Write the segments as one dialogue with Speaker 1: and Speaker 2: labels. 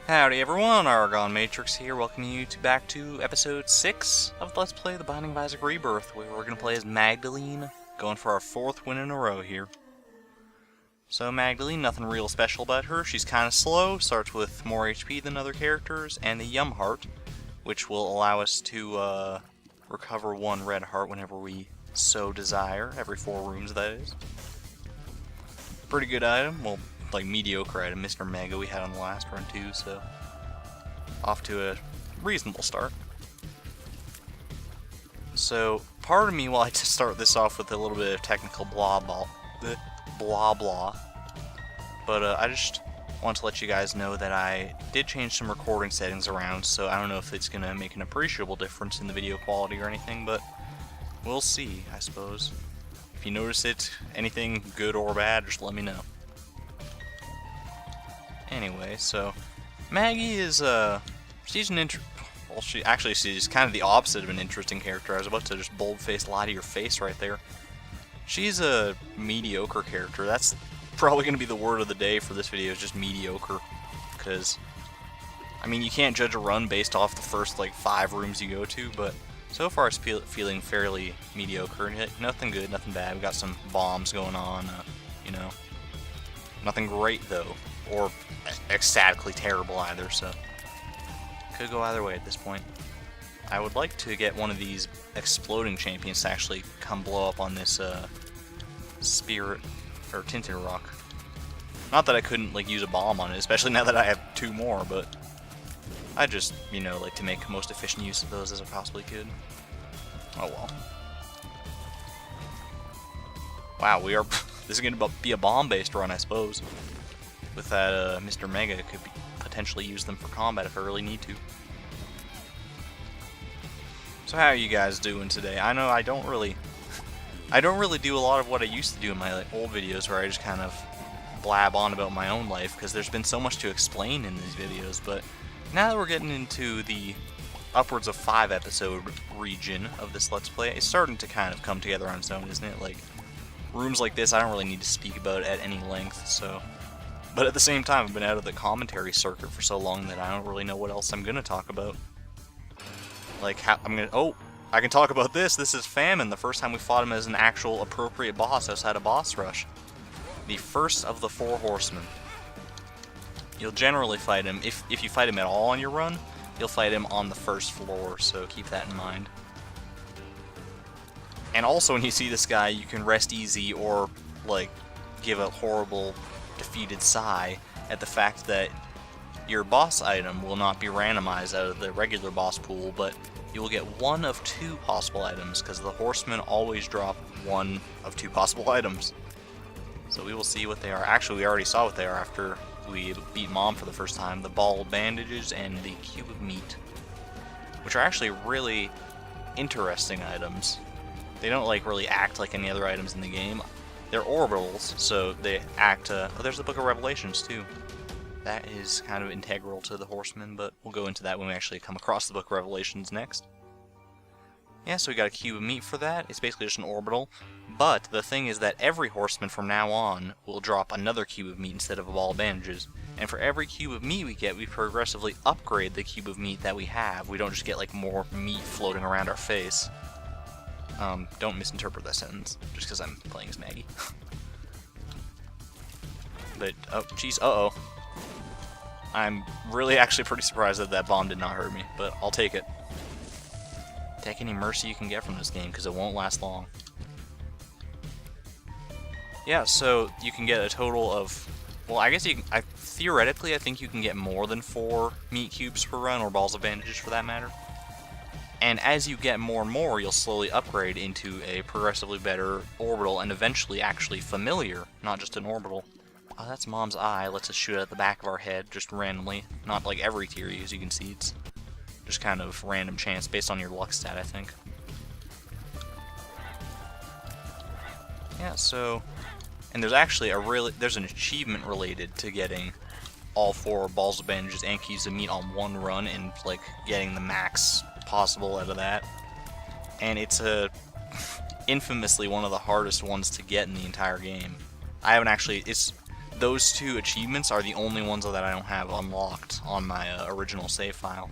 Speaker 1: Howdy everyone, ArgonMatrix here, welcoming you back to episode 6 of Let's Play The Binding of Isaac Rebirth, where we're going to play as Magdalene, going for our 4th win in a row here. So Magdalene, nothing real special about her, she's kind of slow, starts with more HP than other characters, and the Yum Heart, which will allow us to recover 1 red heart whenever we so desire, every 4 rooms that is. Pretty good item, well, like mediocre item, Mr. Mega we had on the last run too, so off to a reasonable start. So part of me will like to start this off with a little bit of technical blah blah, but I just want to let you guys know that I did change some recording settings around, so I don't know if it's gonna make an appreciable difference in the video quality or anything, but we'll see, I suppose. If you notice it, anything good or bad, just let me know. Anyway, so Maggie is she's an she's kind of the opposite of an interesting character. I was about to just bold-faced lie to your face right there. She's a mediocre character. That's probably going to be the word of the day for this video, is just mediocre. Because, I mean, you can't judge a run based off the first, like, 5 rooms you go to, but so far it's feeling fairly mediocre. Nothing good, nothing bad. We got some bombs going on, you know. Nothing great, though, or ecstatically terrible either, so could go either way at this point. I would like to get one of these exploding champions to actually come blow up on this spirit or tinted rock. Not that I couldn't like use a bomb on it, especially now that I have 2 more, but I just, you know, like to make most efficient use of those as I possibly could. Oh well. Wow, we are. This is going to be a bomb-based run, I suppose. With that Mr. Mega, it could potentially use them for combat if I really need to. So how are you guys doing today? I know I don't really do a lot of what I used to do in my old videos, where I just kind of blab on about my own life, because there's been so much to explain in these videos. But now that we're getting into the upwards of 5 episode region of this Let's Play, it's starting to kind of come together on its own, isn't it? Like, rooms like this, I don't really need to speak about at any length, so. But at the same time, I've been out of the commentary circuit for so long that I don't really know what else I'm gonna talk about. Like, I can talk about this. This is Famine, the first time we fought him as an actual appropriate boss outside a boss rush. The first of the 4 horsemen. You'll generally fight him, if you fight him at all on your run, you'll fight him on the first floor, so keep that in mind. And also, when you see this guy, you can rest easy or, like, give a horrible, defeated sigh at the fact that your boss item will not be randomized out of the regular boss pool, but you will get 1 of 2 possible items, because the horsemen always drop 1 of 2 possible items. So we will see what they are. Actually, we already saw what they are after we beat Mom for the first time. The ball bandages and the cube of meat, which are actually really interesting items. They don't like really act like any other items in the game. They're orbitals, so they act. Oh, there's the Book of Revelations too. That is kind of integral to the Horsemen, but we'll go into that when we actually come across the Book of Revelations next. Yeah, so we got a cube of meat for that. It's basically just an orbital. But the thing is that every Horseman from now on will drop another cube of meat instead of a ball of bandages. And for every cube of meat we get, we progressively upgrade the cube of meat that we have. We don't just get like more meat floating around our face. Don't misinterpret that sentence, just because I'm playing as Maggie. But, oh, jeez, uh-oh. I'm really actually pretty surprised that that bomb did not hurt me, but I'll take it. Take any mercy you can get from this game, because it won't last long. Yeah, so you can get a total of, well, I guess theoretically, I think you can get more than 4 meat cubes per run, or balls of bandages for that matter. And as you get more and more, you'll slowly upgrade into a progressively better orbital, and eventually actually familiar, not just an orbital. Oh, that's Mom's eye. Lets us shoot at the back of our head, just randomly. Not like every tier, as you can see. It's just kind of random chance based on your luck stat, I think. Yeah, so. And there's actually there's an achievement related to getting all 4 balls of bandages and cubes of meat on 1 run, and like getting the max possible out of that. And it's infamously one of the hardest ones to get in the entire game. I haven't actually, those two achievements are the only ones that I don't have unlocked on my original save file.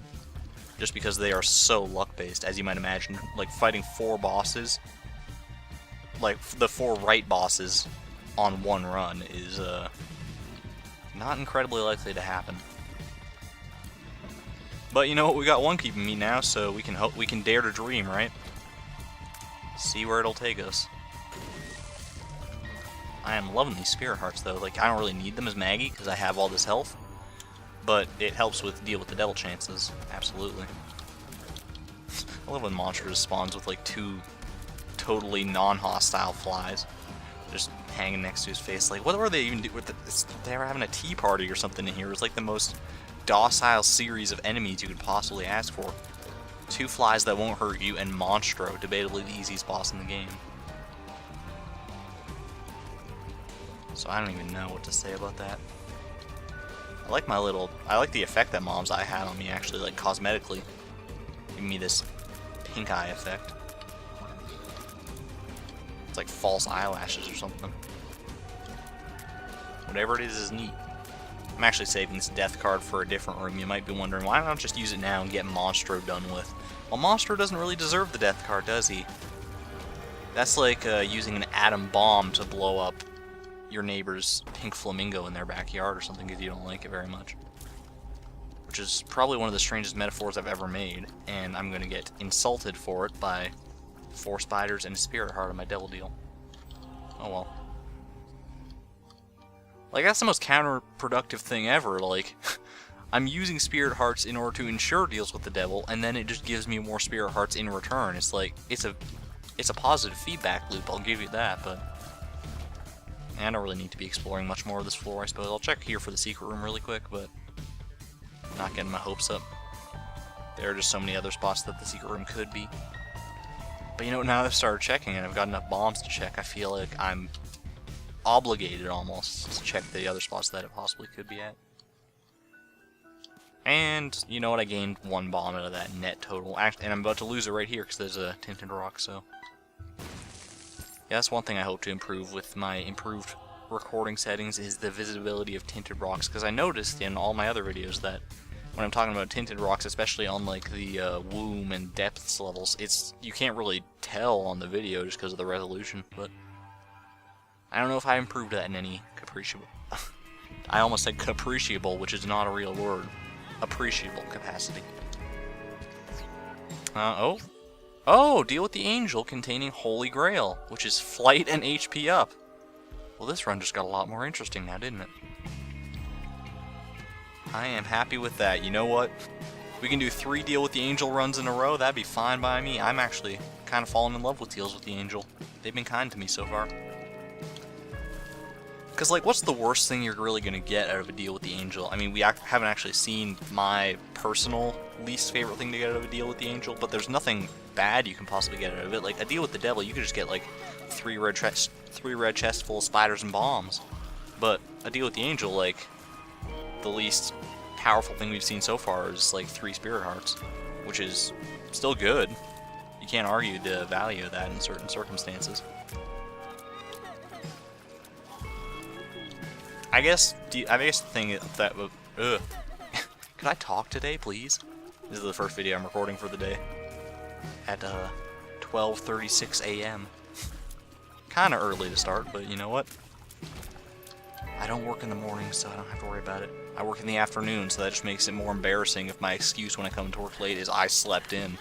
Speaker 1: Just because they are so luck-based, as you might imagine. Like, fighting 4 bosses, like, the 4 right bosses on one run is, not incredibly likely to happen. But you know what, we got one keeping me now, so we can dare to dream, right? See where it'll take us. I am loving these spirit hearts though. Like, I don't really need them as Maggie because I have all this health, but it helps with deal with the devil chances. Absolutely. I love when monsters spawns with like 2 totally non-hostile flies just hanging next to his face. Like, what were they even doing with they were having a tea party or something in here. It was like the most docile series of enemies you could possibly ask for. 2 flies that won't hurt you, and Monstro, debatably the easiest boss in the game. So I don't even know what to say about that. I like the effect that Mom's Eye had on me, actually, like, cosmetically. Giving me this pink eye effect. It's like false eyelashes or something. Whatever it is neat. I'm actually saving this death card for a different room. You might be wondering, why not just use it now and get Monstro done with? Well, Monstro doesn't really deserve the death card, does he? That's like using an atom bomb to blow up your neighbor's pink flamingo in their backyard or something because you don't like it very much. Which is probably one of the strangest metaphors I've ever made, and I'm going to get insulted for it by 4 spiders and a spirit heart on my devil deal. Oh well. Like, that's the most counterproductive thing ever. Like, I'm using spirit hearts in order to ensure deals with the devil, and then it just gives me more spirit hearts in return. It's like, it's a positive feedback loop, I'll give you that, but I don't really need to be exploring much more of this floor, I suppose. I'll check here for the secret room really quick, but not getting my hopes up. There are just so many other spots that the secret room could be. But you know, now that I've started checking and I've got enough bombs to check, I feel like I'm obligated almost to check the other spots that it possibly could be at. And you know what, I gained 1 bomb out of that net total. And I'm about to lose it right here because there's a tinted rock, so yeah, that's one thing I hope to improve with my improved recording settings is the visibility of tinted rocks, because I noticed in all my other videos that when I'm talking about tinted rocks, especially on like the womb and depths levels, you can't really tell on the video just because of the resolution, but I don't know if I improved that in any appreciable I almost said appreciable, which is not a real word. Appreciable capacity. Oh, deal with the angel containing Holy Grail, which is flight and HP up. Well, this run just got a lot more interesting now, didn't it? I am happy with that. You know what? We can do 3 deal with the angel runs in a row. That'd be fine by me. I'm actually kind of falling in love with deals with the angel. They've been kind to me so far. Because, like, what's the worst thing you're really going to get out of a deal with the angel? I mean, we haven't actually seen my personal least favorite thing to get out of a deal with the angel, but there's nothing bad you can possibly get out of it. Like, a deal with the devil, you could just get, like, 3 red chests full of spiders and bombs. But a deal with the angel, like, the least powerful thing we've seen so far is, like, 3 spirit hearts, which is still good. You can't argue the value of that in certain circumstances. I guess the thing that could I talk today, please? This is the first video I'm recording for the day at 12:36 a.m. Kind of early to start, but you know what? I don't work in the morning, so I don't have to worry about it. I work in the afternoon, so that just makes it more embarrassing if my excuse when I come to work late is I slept in.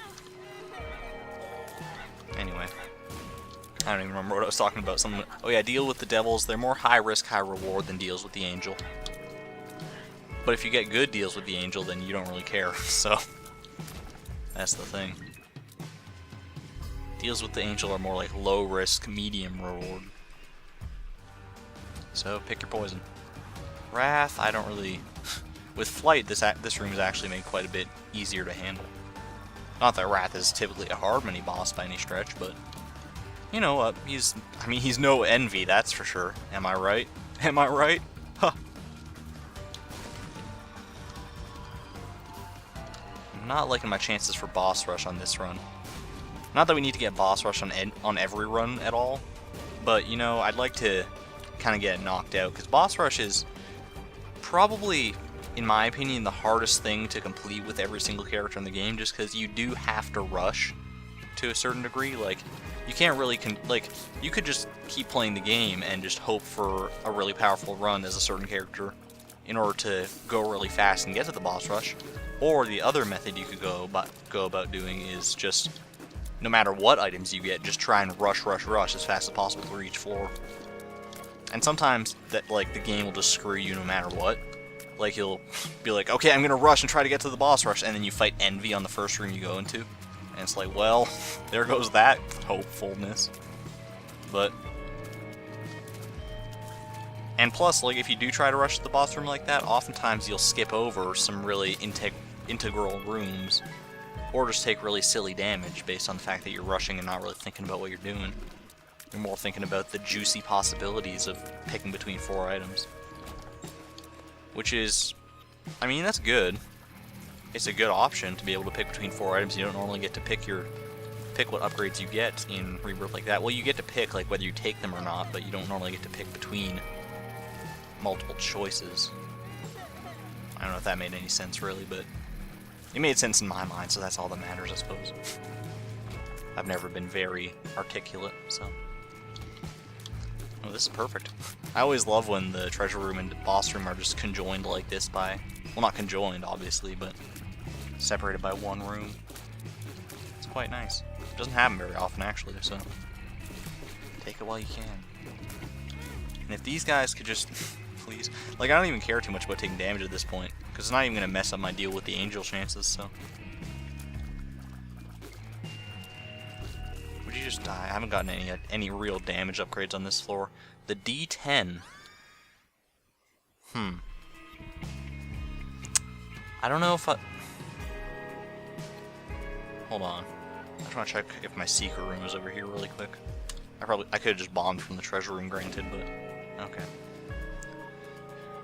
Speaker 1: Anyway. I don't even remember what I was talking about. Oh yeah, deal with the devils. They're more high risk, high reward than deals with the angel. But if you get good deals with the angel, then you don't really care. So that's the thing. Deals with the angel are more like low risk, medium reward. So pick your poison. Wrath, I don't really. With flight, this room is actually made quite a bit easier to handle. Not that Wrath is typically a hard mini boss by any stretch, but you know what? He's no envy, that's for sure. Am I right? Am I right? Huh. I'm not liking my chances for boss rush on this run. Not that we need to get boss rush on every run at all, but you know, I'd like to kind of get knocked out, because boss rush is probably, in my opinion, the hardest thing to complete with every single character in the game, just because you do have to rush to a certain degree. Like, you can't really, you could just keep playing the game and just hope for a really powerful run as a certain character in order to go really fast and get to the boss rush. Or the other method you could go about doing is just, no matter what items you get, just try and rush as fast as possible through each floor. And sometimes that, like, the game will just screw you no matter what. Like, you'll be like, okay, I'm gonna rush and try to get to the boss rush, and then you fight Envy on the first room you go into. And it's like, well, there goes that hopefulness. But, and plus, like, if you do try to rush to the boss room like that, oftentimes you'll skip over some really integral rooms, or just take really silly damage based on the fact that you're rushing and not really thinking about what you're doing. You're more thinking about the juicy possibilities of picking between 4 items. Which is, I mean, that's good. It's a good option to be able to pick between 4 items. You don't normally get to pick what upgrades you get in Rebirth like that. Well, you get to pick, like, whether you take them or not, but you don't normally get to pick between multiple choices. I don't know if that made any sense, really, but it made sense in my mind, so that's all that matters, I suppose. I've never been very articulate, so... Oh, this is perfect. I always love when the treasure room and boss room are just conjoined like this by... Well, not conjoined, obviously, but separated by one room. It's quite nice. It doesn't happen very often, actually, so... Take it while you can. And if these guys could just... Please. Like, I don't even care too much about taking damage at this point, because it's not even going to mess up my deal with the angel chances, so... Would you just die? I haven't gotten any real damage upgrades on this floor. The D10. I don't know if I... Hold on. I just want to check if my secret room is over here really quick. I could have just bombed from the treasure room, granted, but... Okay.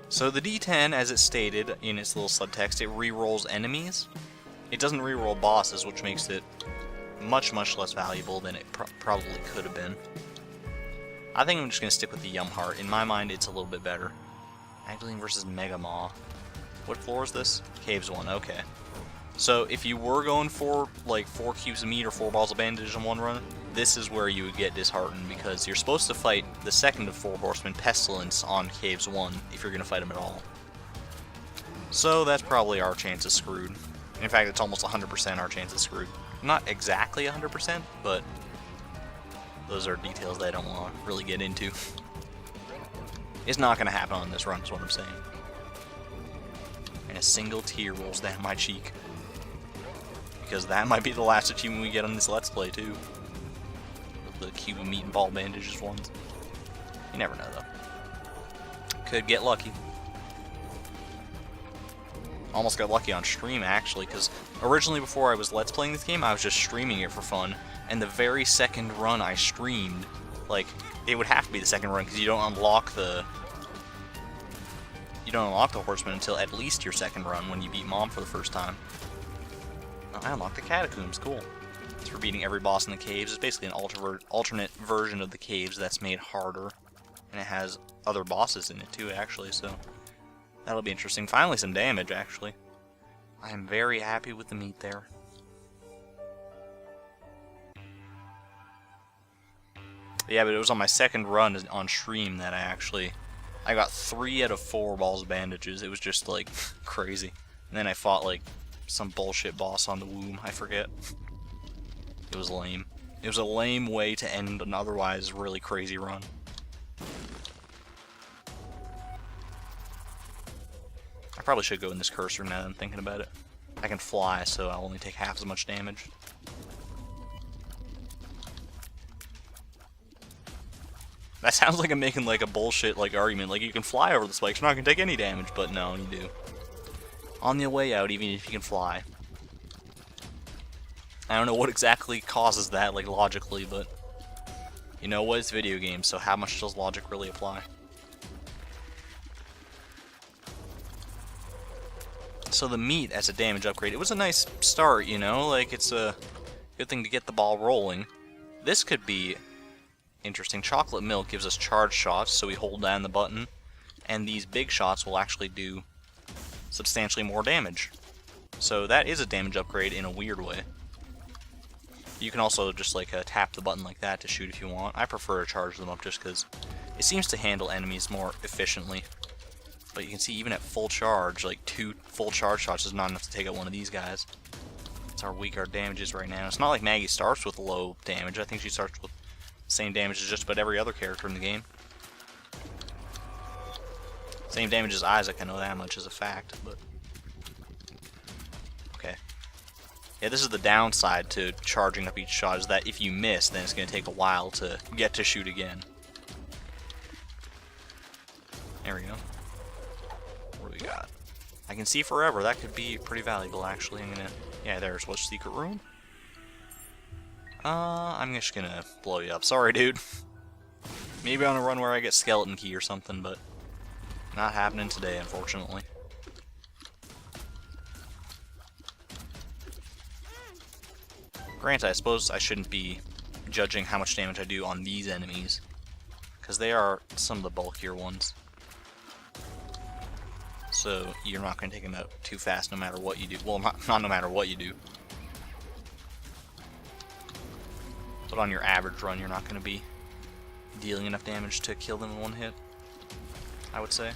Speaker 1: So the D10, as it's stated in its little subtext, it re-rolls enemies. It doesn't re-roll bosses, which makes it much less valuable than it probably could have been. I think I'm just going to stick with the Yum Heart. In my mind, it's a little bit better. Magdalene versus Mega Maw. What floor is this? Caves 1, okay. So if you were going for like 4 cubes of meat or 4 balls of bandage in one run, this is where you would get disheartened, because you're supposed to fight the second of 4 horsemen, Pestilence, on Caves 1, if you're going to fight him at all. So that's probably our chance is screwed. In fact, it's almost 100% our chance is screwed. Not exactly 100%, but those are details that I don't want to really get into. It's not going to happen on this run, is what I'm saying. And a single tear rolls down my cheek. Because that might be the last achievement we get on this Let's Play, too. The cube of meat and ball bandages ones. You never know, though. Could get lucky. Almost got lucky on stream, actually, because originally before I was Let's Playing this game, I was just streaming it for fun, and the very second run I streamed, like, it would have to be the second run, because you don't unlock the horseman until at least your second run when you beat Mom for the first time. Oh, I unlocked the catacombs, cool. It's for beating every boss in the caves. It's basically an alternate version of the caves that's made harder, and it has other bosses in it too, actually, so... That'll be interesting. Finally some damage, actually. I am very happy with the meat there. Yeah, but it was on my second run on stream that I got 3 out of 4 balls of bandages. It was just, like, crazy. And then I fought, like, some bullshit boss on the womb. I forget. It was lame. It was a lame way to end an otherwise really crazy run. I probably should go in this cursor now that I'm thinking about it. I can fly, so I'll only take half as much damage. That sounds like I'm making like a bullshit like argument, like you can fly over the spikes, you're not gonna take any damage, but no, you do. On your way out, even if you can fly. I don't know what exactly causes that, like logically, but you know what, it's video games, so how much does logic really apply? So the meat as a damage upgrade, it was a nice start, you know, like it's a good thing to get the ball rolling. This could be interesting. Chocolate milk gives us charge shots, so we hold down the button, and these big shots will actually do substantially more damage. So that is a damage upgrade in a weird way. You can also just like tap the button like that to shoot if you want. I prefer to charge them up just because it seems to handle enemies more efficiently. But you can see even at full charge, like 2 full charge shots is not enough to take out one of these guys. That's how weak our damage is right now. It's not like Maggie starts with low damage. I think she starts with the same damage as just about every other character in the game. Same damage as Isaac, I know that much as a fact, but... Okay. Yeah, this is the downside to charging up each shot, is that if you miss, then it's going to take a while to get to shoot again. There we go. What do we got? I can see forever. That could be pretty valuable, actually. I'm gonna... Yeah, there's what's secret room. I'm just gonna blow you up. Sorry, dude. Maybe on a run where I get skeleton key or something, but not happening today, unfortunately. Granted, I suppose I shouldn't be judging how much damage I do on these enemies, because they are some of the bulkier ones. So you're not going to take them out too fast no matter what you do. Well, not no matter what you do. But on your average run, you're not going to be dealing enough damage to kill them in one hit, I would say.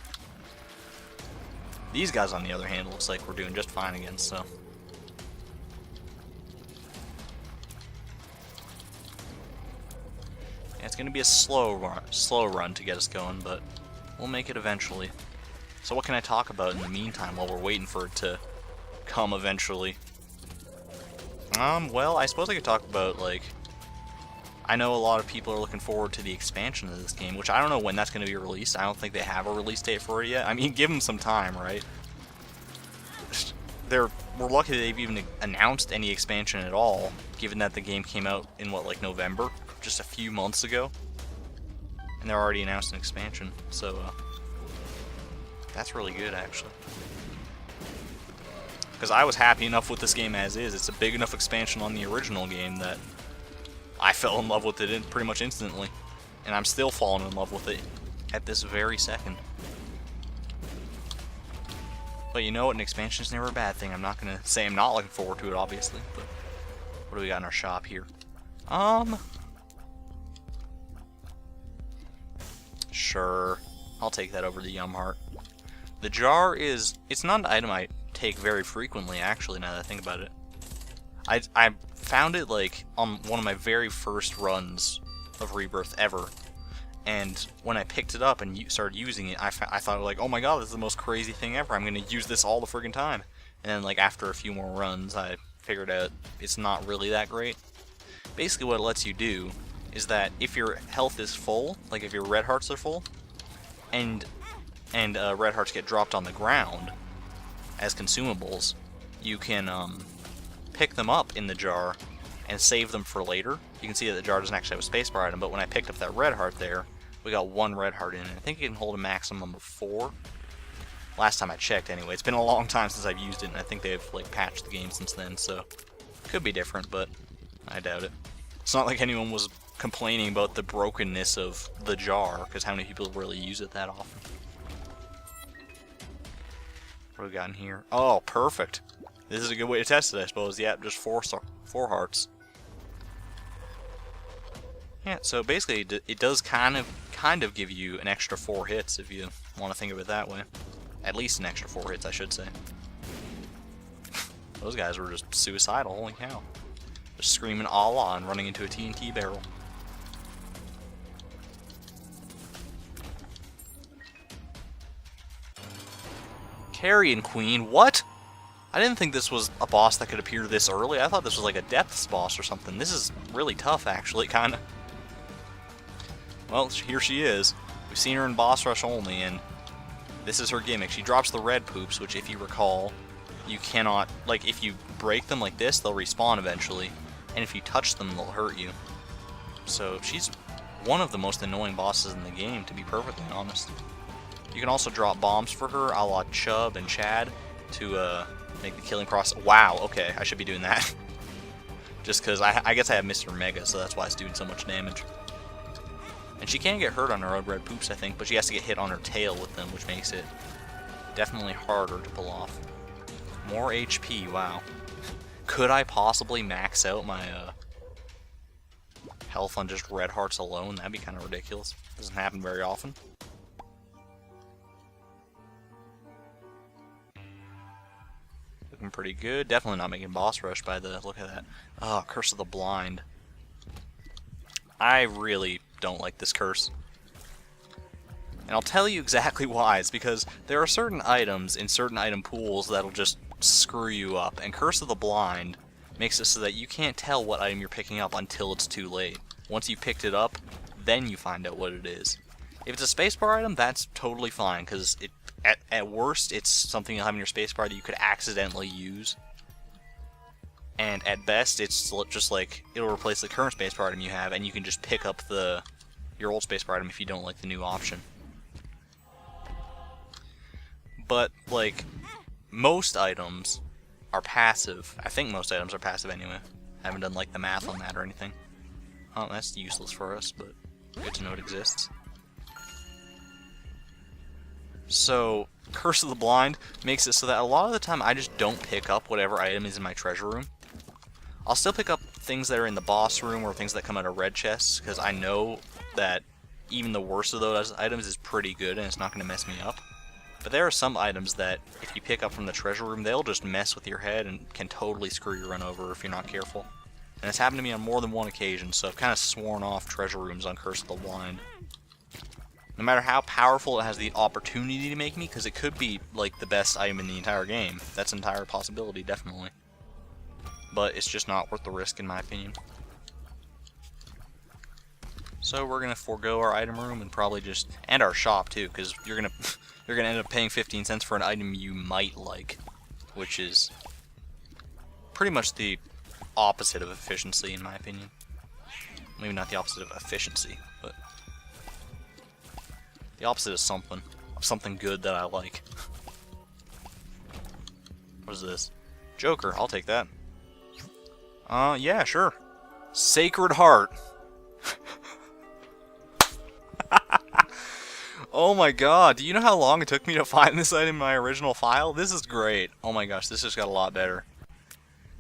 Speaker 1: These guys, on the other hand, looks like we're doing just fine against, so... Yeah, it's going to be a slow run to get us going, but we'll make it eventually. So what can I talk about in the meantime while we're waiting for it to come eventually? Well, I suppose I could talk about, like... I know a lot of people are looking forward to the expansion of this game, which I don't know when that's going to be released. I don't think they have a release date for it yet. I mean, give them some time, right? We're lucky that they've even announced any expansion at all, given that the game came out in, what, like November? Just a few months ago? And they're already announced an expansion, so, that's really good, actually. Because I was happy enough with this game as is. It's a big enough expansion on the original game that I fell in love with it pretty much instantly. And I'm still falling in love with it at this very second. But you know what? An expansion is never a bad thing. I'm not going to say I'm not looking forward to it, obviously. But what do we got in our shop here? Sure. I'll take that over the Yum Heart. The jar is... It's not an item I take very frequently, actually, now that I think about it. I found it, like, on one of my very first runs of Rebirth ever. And when I picked it up and started using it, I thought, like, oh my god, this is the most crazy thing ever. I'm going to use this all the friggin' time. And then, like, after a few more runs, I figured out it's not really that great. Basically, what it lets you do is that if your health is full, like if your red hearts are full, and red hearts get dropped on the ground as consumables, you can pick them up in the jar and save them for later. You can see that the jar doesn't actually have a spacebar item, but when I picked up that red heart there, we got 1 red heart in it. I think it can hold a maximum of 4. Last time I checked, anyway. It's been a long time since I've used it, and I think they've like patched the game since then, so could be different, but I doubt it. It's not like anyone was complaining about the brokenness of the jar, because how many people really use it that often? What do we got in here? Oh, perfect. This is a good way to test it, I suppose. Yeah, just 4 hearts. Yeah, so basically it does kind of give you an extra 4 hits if you want to think of it that way. At least an extra 4 hits, I should say. Those guys were just suicidal, holy cow. Just screaming Allah and running into a TNT barrel. Carrion Queen, what? I didn't think this was a boss that could appear this early. I thought this was like a depths boss or something. This is really tough, actually, kinda. Well, here she is. We've seen her in boss rush only, and this is her gimmick. She drops the red poops, which, if you recall, you cannot... Like, if you break them like this, they'll respawn eventually. And if you touch them, they'll hurt you. So, she's one of the most annoying bosses in the game, to be perfectly honest. You can also drop bombs for her, a la Chubb and Chad, to make the killing process... Wow, okay, I should be doing that. Just because I guess I have Mr. Mega, so that's why it's doing so much damage. And she can get hurt on her own red poops, I think, but she has to get hit on her tail with them, which makes it definitely harder to pull off. More HP, wow. Could I possibly max out my health on just red hearts alone? That'd be kind of ridiculous. Doesn't happen very often. Looking pretty good. Definitely not making boss rush by the look of that. Oh, Curse of the Blind. I really don't like this curse. And I'll tell you exactly why. It's because there are certain items in certain item pools that'll just screw you up. And Curse of the Blind makes it so that you can't tell what item you're picking up until it's too late. Once you've picked it up, then you find out what it is. If it's a spacebar item, that's totally fine, because at worst, it's something you'll have in your spacebar that you could accidentally use. And at best, it's just like, it'll replace the current spacebar item you have, and you can just pick up your old spacebar item if you don't like the new option. But, like, most items are passive. I think most items are passive anyway. I haven't done, like, the math on that or anything. Oh, that's useless for us, but good to know it exists. So, Curse of the Blind makes it so that a lot of the time I just don't pick up whatever item is in my treasure room. I'll still pick up things that are in the boss room or things that come out of red chests, because I know that even the worst of those items is pretty good and it's not going to mess me up. But there are some items that, if you pick up from the treasure room, they'll just mess with your head and can totally screw your run over if you're not careful. And it's happened to me on more than one occasion, so I've kind of sworn off treasure rooms on Curse of the Blind. No matter how powerful it has the opportunity to make me, because it could be, like, the best item in the entire game. That's an entire possibility, definitely. But it's just not worth the risk, in my opinion. So we're going to forego our item room and probably just... and our shop, too, because you're going to end up paying 15 cents for an item you might like, which is pretty much the opposite of efficiency, in my opinion. Maybe not the opposite of efficiency, but the opposite of something good that I like. What is this? Joker, I'll take that. Yeah, sure. Sacred Heart. Oh my god, do you know how long it took me to find this item in my original file? This is great. Oh my gosh, this just got a lot better.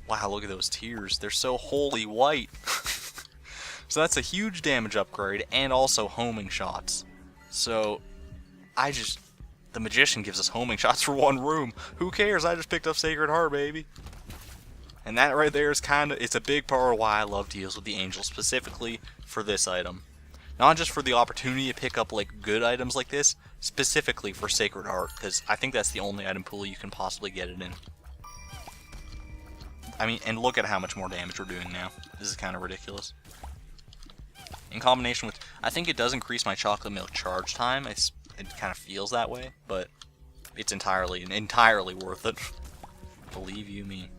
Speaker 1: Wow, look at those tears. They're so holy white. So that's a huge damage upgrade and also homing shots. So, the Magician gives us homing shots for one room. Who cares? I just picked up Sacred Heart, baby. And that right there is it's a big part of why I love deals with the Angel, specifically for this item. Not just for the opportunity to pick up, like, good items like this, specifically for Sacred Heart, because I think that's the only item pool you can possibly get it in. I mean, and look at how much more damage we're doing now. This is kind of ridiculous. In combination with, I think it does increase my chocolate milk charge time. It kind of feels that way, but it's entirely worth it. Believe you me.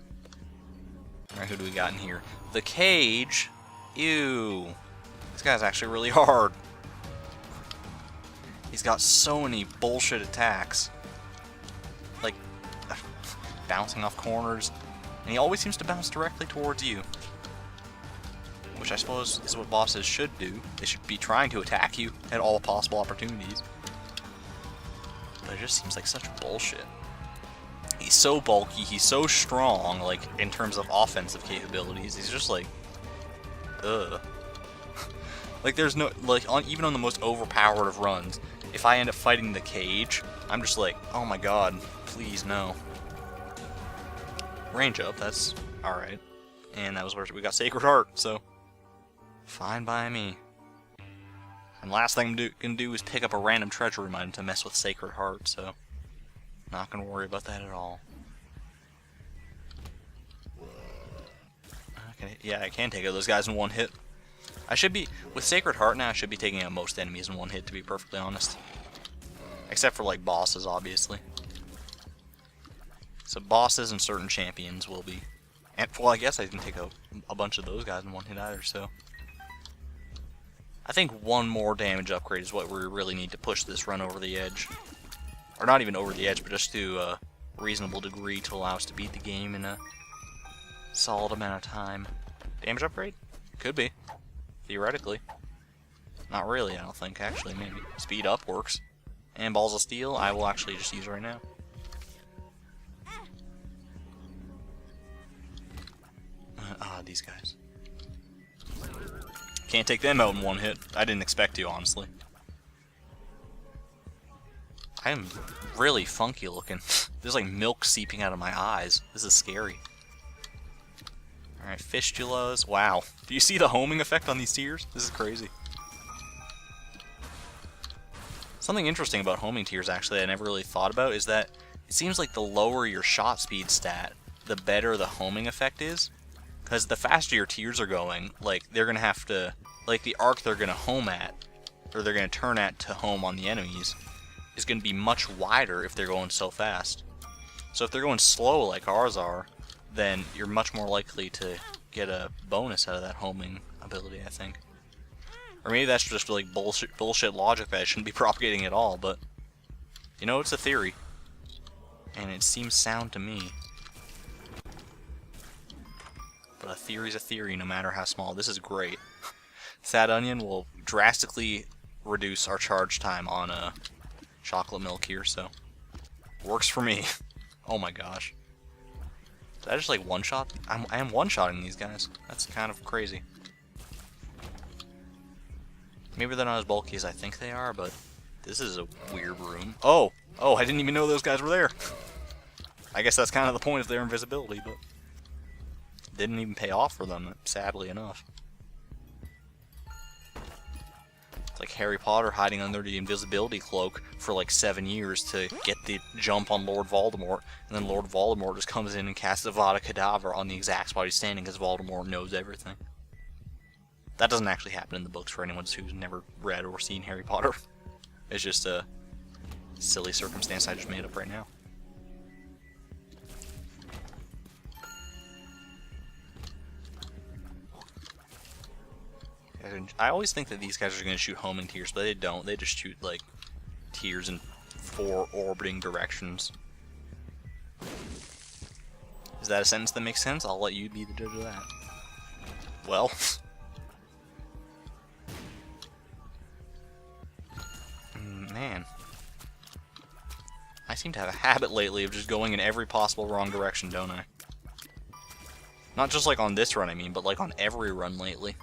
Speaker 1: Alright, who do we got in here? The Cage. Ew. This guy's actually really hard. He's got so many bullshit attacks. Like, bouncing off corners. And he always seems to bounce directly towards you. Which I suppose is what bosses should do. They should be trying to attack you at all possible opportunities. But it just seems like such bullshit. He's so bulky, he's so strong, like, in terms of offensive capabilities. He's just like, ugh. Like, there's no, like, even on the most overpowered of runs, if I end up fighting the Cage, I'm just like, oh my god, please no. Range up, that's alright. And that was where we got Sacred Heart, so fine by me. And last thing I'm gonna do is pick up a random treasure room item to mess with Sacred Heart, so not gonna worry about that at all. Okay, yeah, I can take out those guys in one hit. I should be, with Sacred Heart now, I should be taking out most enemies in one hit, to be perfectly honest. Except for, like, bosses, obviously. So bosses and certain champions will be. And, well, I guess I can take out a bunch of those guys in one hit either, so. I think one more damage upgrade is what we really need to push this run over the edge. Or not even over the edge, but just to a reasonable degree to allow us to beat the game in a solid amount of time. Damage upgrade? Could be. Theoretically. Not really, I don't think. Actually, maybe. Speed up works. And Balls of Steel, I will actually just use right now. These guys. Can't take them out in one hit. I didn't expect to, honestly. I am really funky looking. There's like milk seeping out of my eyes. This is scary. Alright, fistulas. Wow. Do you see the homing effect on these tiers? This is crazy. Something interesting about homing tiers, actually, I never really thought about, is that it seems like the lower your shot speed stat, the better the homing effect is. Because the faster your tiers are going, like, they're going to have to, like, the arc they're going to home at, or they're going to turn at to home on the enemies, is going to be much wider if they're going so fast. So if they're going slow like ours are, then you're much more likely to get a bonus out of that homing ability, I think. Or maybe that's just like bullshit logic that I shouldn't be propagating at all, but you know, it's a theory. And it seems sound to me. But a theory's a theory, no matter how small. This is great. Sad Onion will drastically reduce our charge time on chocolate milk here, so works for me. Oh my gosh. Did I just like one-shot? I am one-shotting these guys. That's kind of crazy. Maybe they're not as bulky as I think they are, but this is a weird room. Oh! Oh, I didn't even know those guys were there. I guess that's kind of the point of their invisibility, but didn't even pay off for them, sadly enough. It's like Harry Potter hiding under the invisibility cloak for like 7 years to get the jump on Lord Voldemort, and then Lord Voldemort just comes in and casts Avada Kedavra on the exact spot he's standing because Voldemort knows everything. That doesn't actually happen in the books for anyone who's never read or seen Harry Potter. It's just a silly circumstance I just made up right now. I always think that these guys are going to shoot homing tiers, but they don't. They just shoot, like, tiers in 4 orbiting directions. Is that a sentence that makes sense? I'll let you be the judge of that. Well. Man. I seem to have a habit lately of just going in every possible wrong direction, don't I? Not just like on this run, I mean, but like on every run lately.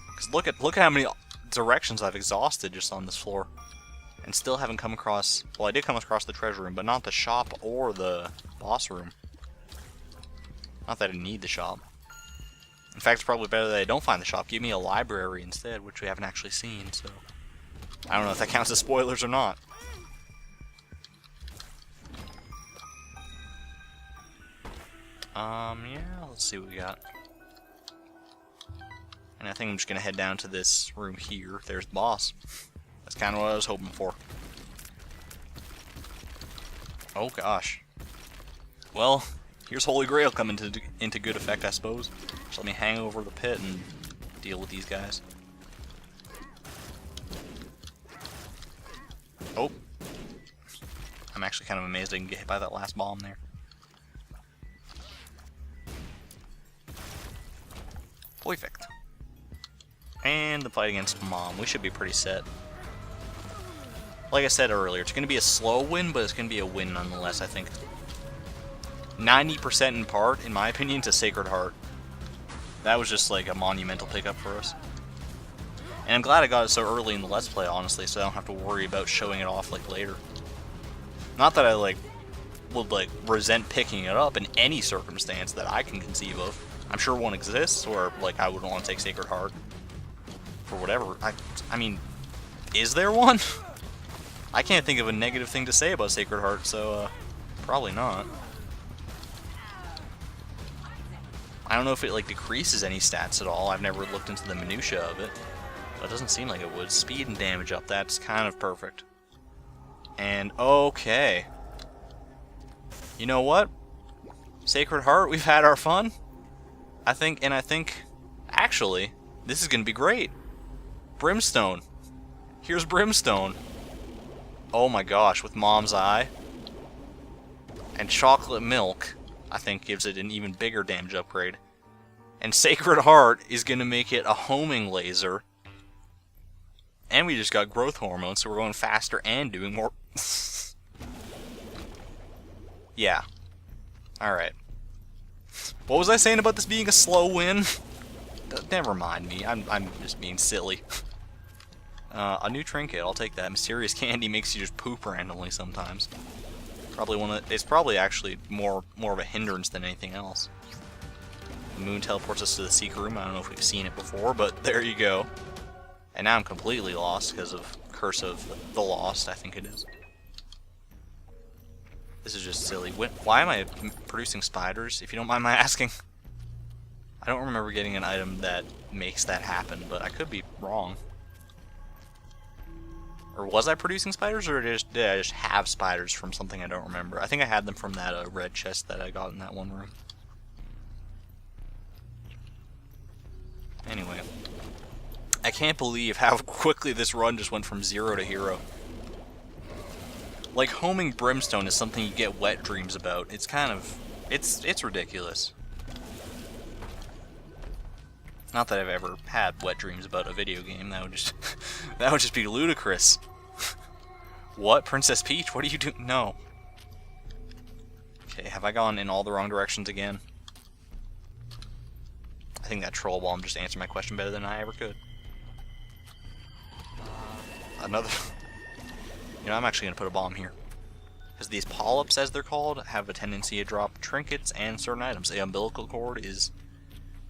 Speaker 1: Because look at how many directions I've exhausted just on this floor. And still haven't come across... Well, I did come across the treasure room, but not the shop or the boss room. Not that I need the shop. In fact, it's probably better that I don't find the shop. Give me a library instead, which we haven't actually seen, so... I don't know if that counts as spoilers or not. Yeah, let's see what we got. And I think I'm just gonna head down to this room here. There's the boss. That's kind of what I was hoping for. Oh gosh. Well, here's Holy Grail coming into good effect, I suppose. Just let me hang over the pit and deal with these guys. Oh. I'm actually kind of amazed I can get hit by that last bomb there. Perfect. And the fight against Mom. We should be pretty set. Like I said earlier, it's going to be a slow win, but it's going to be a win nonetheless, I think. 90% in part, in my opinion, to Sacred Heart. That was just like a monumental pickup for us. And I'm glad I got it so early in the Let's Play, honestly, so I don't have to worry about showing it off like later. Not that I like would like resent picking it up in any circumstance that I can conceive of. I'm sure one exists, or like I wouldn't want to take Sacred Heart for whatever. I mean, is there one? I can't think of a negative thing to say about Sacred Heart, so probably not. I don't know if it like decreases any stats at all. I've never looked into the minutia of it. But it doesn't seem like it would. Speed and damage up, that's kind of perfect. And okay. You know what? Sacred Heart, we've had our fun. I think, actually, this is going to be great. Brimstone. Here's Brimstone. Oh my gosh, with Mom's Eye. And Chocolate Milk, I think, gives it an even bigger damage upgrade. And Sacred Heart is going to make it a homing laser. And we just got growth hormones, so we're going faster and doing more. Yeah. Alright. What was I saying about this being a slow win? Never mind me. I'm just being silly. A new trinket. I'll take that. Mysterious candy makes you just poop randomly sometimes. Probably it's probably actually more of a hindrance than anything else. The moon teleports us to the secret room. I don't know if we've seen it before, but there you go. And now I'm completely lost because of Curse of the Lost, I think it is. This is just silly. Why am I producing spiders, if you don't mind my asking? I don't remember getting an item that makes that happen, but I could be wrong. Or was I producing spiders, or did I just have spiders from something I don't remember? I think I had them from that red chest that I got in that one room. Anyway. I can't believe how quickly this run just went from 0 to hero. Like, homing brimstone is something you get wet dreams about. It's kind of... It's ridiculous. Not that I've ever had wet dreams about a video game. That would just... that would just be ludicrous. What? Princess Peach? What are you doing? No. Okay, have I gone in all the wrong directions again? I think that troll bomb just answered my question better than I ever could. Another... You know, I'm actually going to put a bomb here. Because these polyps, as they're called, have a tendency to drop trinkets and certain items. The umbilical cord is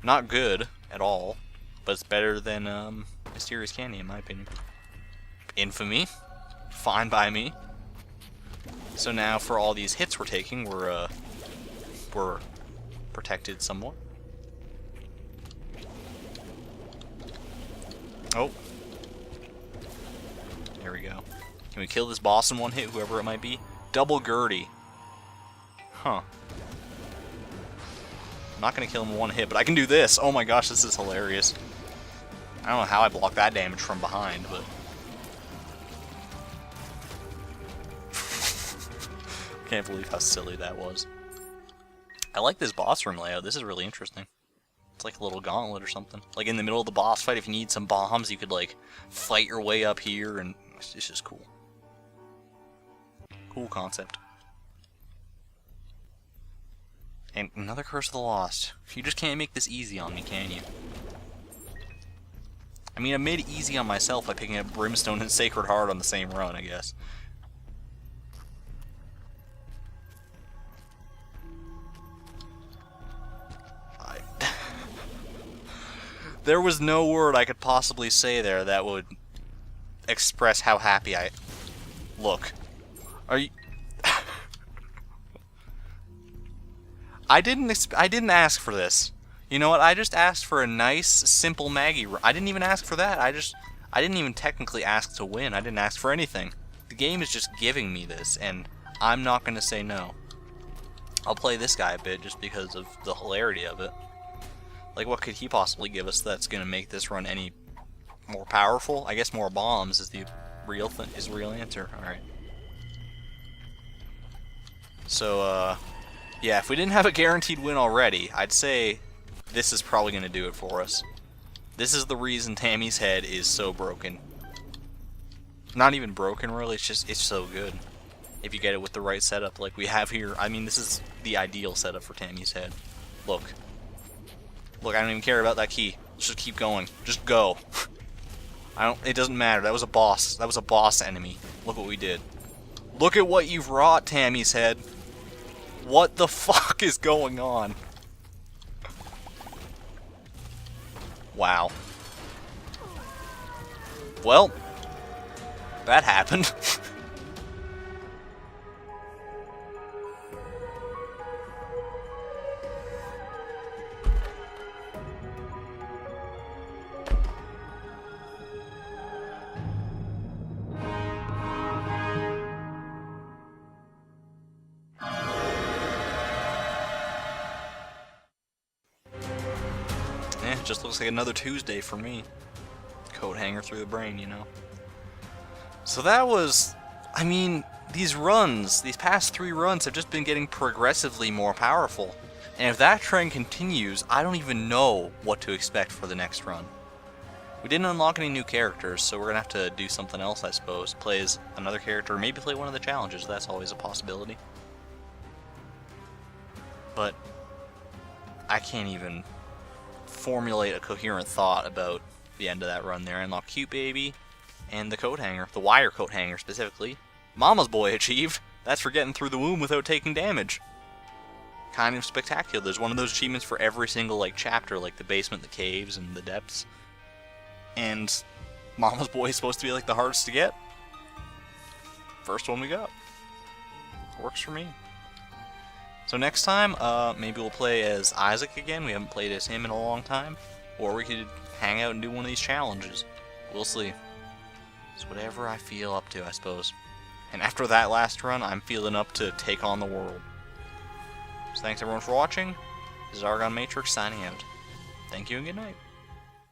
Speaker 1: not good at all, but it's better than mysterious candy, in my opinion. Infamy. Fine by me. So now, for all these hits we're taking, we're protected somewhat. Oh. There we go. Can we kill this boss in one hit, whoever it might be? Double Gertie. Huh. I'm not going to kill him in one hit, but I can do this. Oh my gosh, this is hilarious. I don't know how I blocked that damage from behind, but... Can't believe how silly that was. I like this boss room layout. This is really interesting. It's like a little gauntlet or something. Like in the middle of the boss fight, if you need some bombs, you could like fight your way up here, and it's just cool. Cool concept. And another Curse of the Lost. You just can't make this easy on me, can you? I mean, I made it easy on myself by picking up Brimstone and Sacred Heart on the same run, I guess. There was no word I could possibly say there that would express how happy I look. Are you? I didn't ask for this. You know what? I just asked for a nice, simple Maggie. I didn't even ask for that. I didn't even technically ask to win. I didn't ask for anything. The game is just giving me this, and I'm not gonna say no. I'll play this guy a bit just because of the hilarity of it. Like, what could he possibly give us that's gonna make this run any more powerful? I guess more bombs is the real answer. All right. So, yeah, if we didn't have a guaranteed win already, I'd say this is probably gonna do it for us. This is the reason Tammy's head is so broken. Not even broken, really. It's so good. If you get it with the right setup, like we have here. I mean, this is the ideal setup for Tammy's head. Look. Look, I don't even care about that key. Let's just keep going. Just go. It doesn't matter. That was a boss. That was a boss enemy. Look what we did. Look at what you've wrought, Tammy's head. What the fuck is going on? Wow. Well, that happened. Just looks like another Tuesday for me. Coat hanger through the brain, you know. So that was... I mean, these past 3 runs have just been getting progressively more powerful. And if that trend continues, I don't even know what to expect for the next run. We didn't unlock any new characters, so we're gonna have to do something else, I suppose. Play as another character, maybe play one of the challenges. That's always a possibility. But I can't even formulate a coherent thought about the end of that run there. I unlocked Cute Baby and the coat hanger, the wire coat hanger specifically. Mama's Boy achieved. That's for getting through the womb without taking damage. Kind of spectacular. There's one of those achievements for every single chapter, like the basement, the caves, and the depths. And Mama's Boy is supposed to be the hardest to get. First one we got. Works for me. So next time, maybe we'll play as Isaac again. We haven't played as him in a long time. Or we could hang out and do one of these challenges. We'll see. It's whatever I feel up to, I suppose. And after that last run, I'm feeling up to take on the world. So thanks everyone for watching. This is ArgonMatrix signing out. Thank you and good night.